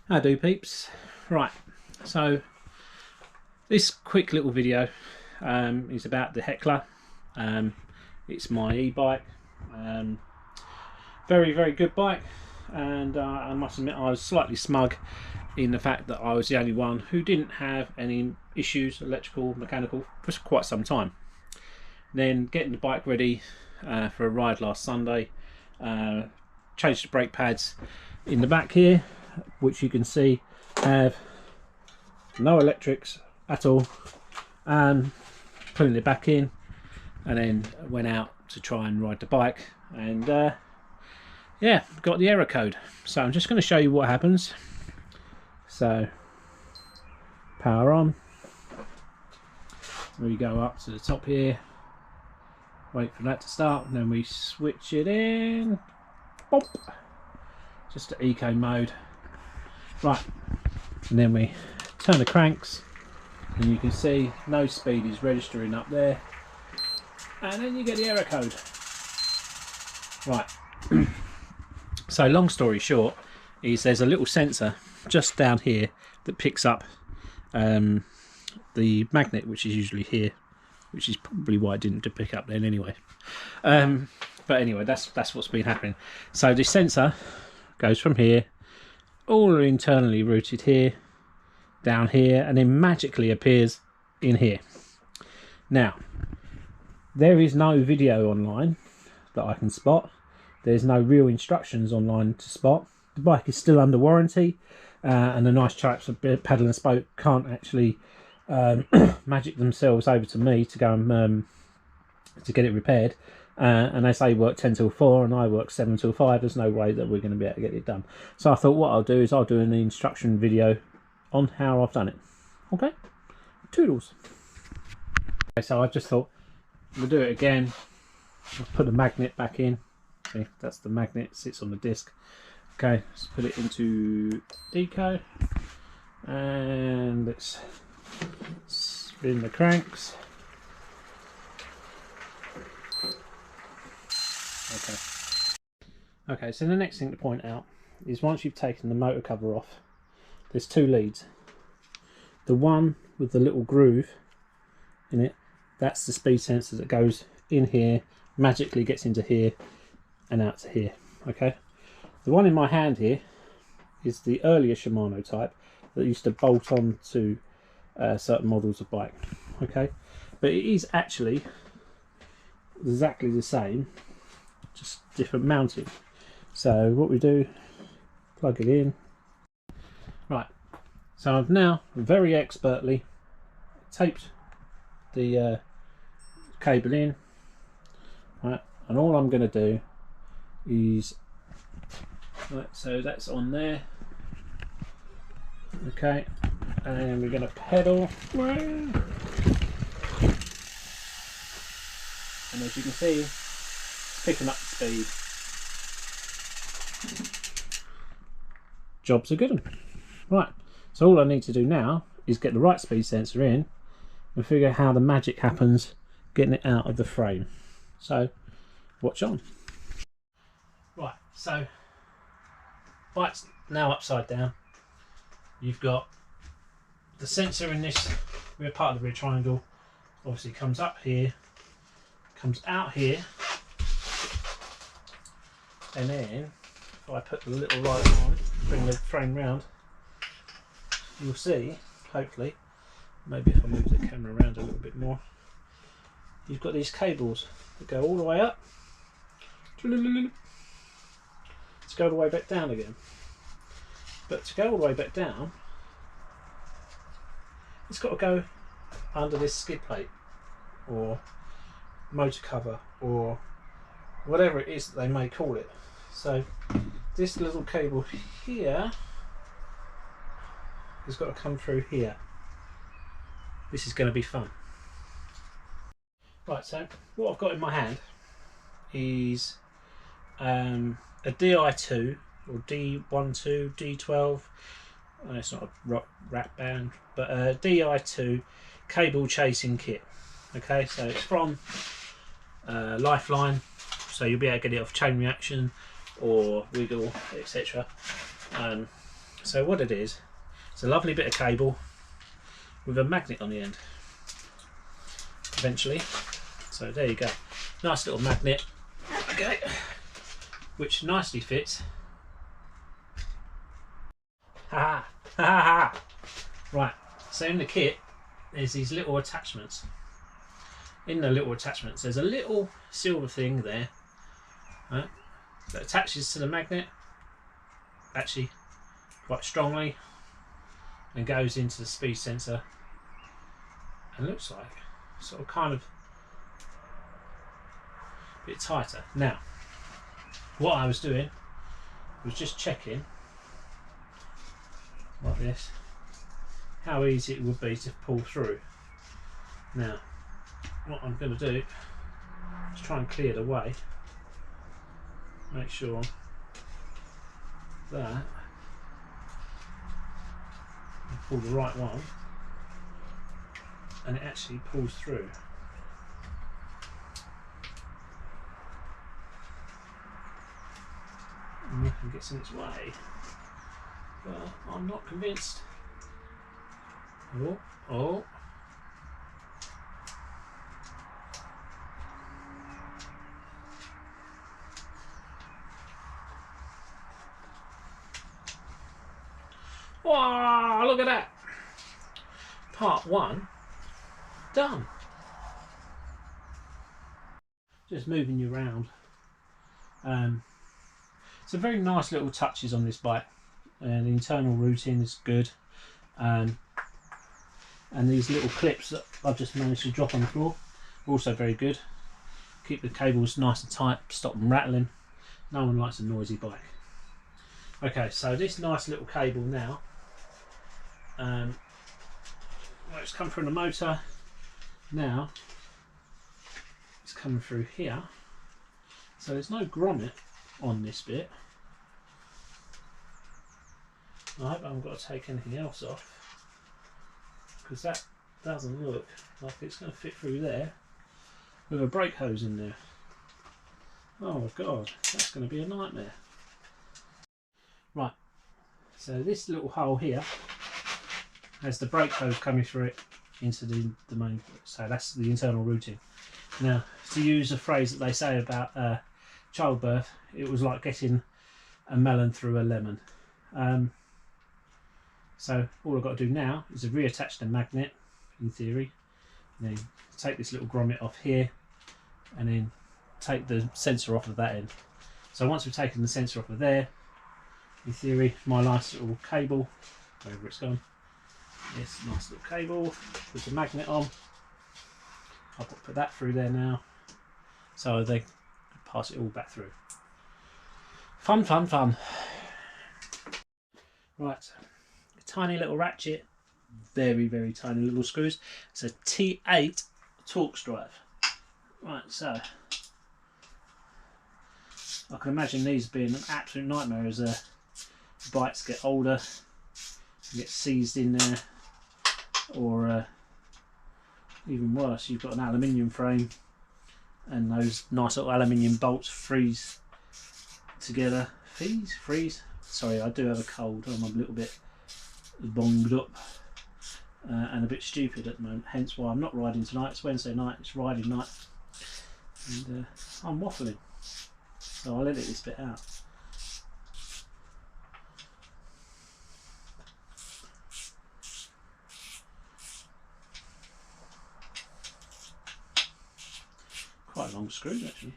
How do, peeps? Right, so this quick little video is about the Heckler. It's my e-bike. Very good bike, and I must admit I was slightly smug in the fact that I was the only one who didn't have any issues, electrical, mechanical, for quite some time. Then getting the bike ready for a ride last Sunday, changed the brake pads in the back here, which you can see have no electrics at all, and putting it back in, and then went out to try and ride the bike, and yeah, got the error code. So I'm just going to show you what happens. So power on, we go up to the top here, wait for that to start, and then we switch it in, bop, just to eco mode. Right, and then we turn the cranks, and you can see no speed is registering up there, and then you get the error code. Right, so long story short is there's a little sensor just down here that picks up the magnet, which is usually here, which is probably why it didn't pick up then anyway. But anyway, that's what's been happening. So this sensor goes from here, all internally routed here, down here, and then magically appears in here. Now, there is no video online that I can spot. There's no real instructions online to spot. The bike is still under warranty, and the nice chaps at Pedal and Spoke can't actually magic themselves over to me to go and to get it repaired. And as they work 10 till 4 and I work 7 till 5, there's no way that we're going to be able to get it done. So I thought what I'll do is I'll do an instruction video on how I've done it. Okay, toodles. Okay, so I just thought we'll do it again. I'll put the magnet back in. See, that's the magnet, sits on the disc. Okay, let's put it into deco, and let's spin the cranks. Okay, so the next thing to point out is once you've taken the motor cover off, there's two leads. The one with the little groove in it, that's the speed sensor that goes in here, magically gets into here and out to here. Okay, the one in my hand here is the earlier Shimano type that used to bolt on to certain models of bike. Okay, but it is actually exactly the same, just different mounting. So what we do, plug it in. Right, so I've now very expertly taped the cable in. Right, and all I'm going to do is, right, so that's on there. Okay, and we're going to pedal, and as you can see, it's picking up the speed. Job's a good one. Right, so all I need to do now is get the right speed sensor in and figure out how the magic happens getting it out of the frame. So watch on. Right, so bike's now upside down. You've got the sensor in this rear part of the rear triangle, obviously comes up here, comes out here, and then if I put the little light on, bring the frame round, you'll see, hopefully, maybe if I move the camera around a little bit more, you've got these cables that go all the way up to go all the way back down again. But to go all the way back down, it's got to go under this skid plate or motor cover or whatever it is that they may call it. So this little cable here has got to come through here. This is going to be fun. Right, so what I've got in my hand is a Di2 or D12, D12, it's not a rock rap band, but a Di2 cable chasing kit. Okay, so it's from Lifeline, so you'll be able to get it off Chain Reaction or Wiggle, etc. So what it is, it's a lovely bit of cable with a magnet on the end eventually. So there you go, nice little magnet, okay, which nicely fits. Ha ha ha ha. Right, so in the kit there's these little attachments. In the little attachments there's a little silver thing there, right, that attaches to the magnet actually quite strongly and goes into the speed sensor and looks like sort of kind of a bit tighter. Now what I was doing was just checking like this how easy it would be to pull through. Now what I'm going to do is try and clear the way, make sure that I pull the right one and it actually pulls through. And nothing gets in its way, but I'm not convinced. Oh. Wow, look at that. Part 1 done. Just moving you around. Some very nice little touches on this bike, and the internal routing is good, and these little clips that I've just managed to drop on the floor are also very good. Keep the cables nice and tight, stop them rattling. No one likes a noisy bike. Okay, so this nice little cable now, well, it's come from the motor, now it's coming through here, so there's no grommet on this bit. I hope I haven't got to take anything else off, because that doesn't look like it's going to fit through there with a brake hose in there. Oh god, that's going to be a nightmare. Right, so this little hole here has the brake hose coming through it into the main, so that's the internal routing. Now, to use a phrase that they say about childbirth, it was like getting a melon through a lemon. So all I've got to do now is to reattach the magnet, in theory, and then take this little grommet off here and then take the sensor off of that end. So once we've taken the sensor off of there, in theory, my nice little cable, wherever it's gone, this nice little cable with the magnet on, I'll put that through there now, so they pass it all back through. Fun, fun, fun. Right, a tiny little ratchet, very, very tiny little screws. It's a T8 Torx drive. Right, so I can imagine these being an absolute nightmare as bikes get older, get seized in there, or even worse, you've got an aluminium frame and those nice little aluminium bolts freeze together. Freeze? Sorry, I do have a cold. I'm a little bit bonged up and a bit stupid at the moment, hence why I'm not riding tonight. It's Wednesday night, it's riding night, and I'm waffling, so I'll edit this bit out. Quite long screws actually.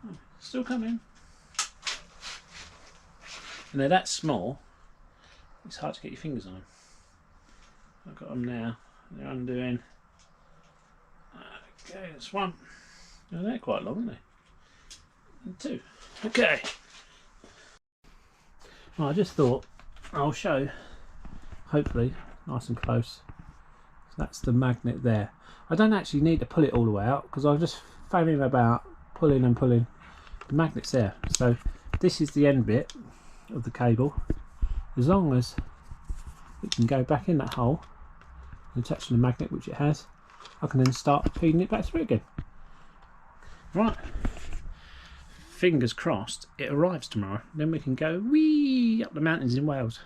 Oh, still coming. And they're that small, it's hard to get your fingers on them. I've got them now, they're undoing. Okay, that's one. Oh, they're quite long, aren't they? And two. Okay. Well, I just thought I'll show, hopefully, nice and close. So that's the magnet there. I don't actually need to pull it all the way out because I'm just fanning about, pulling and pulling. The magnet's there. So this is the end bit of the cable. As long as it can go back in that hole and attach to the magnet, which it has, I can then start feeding it back through again. Right, fingers crossed it arrives tomorrow, then we can go wee up the mountains in Wales.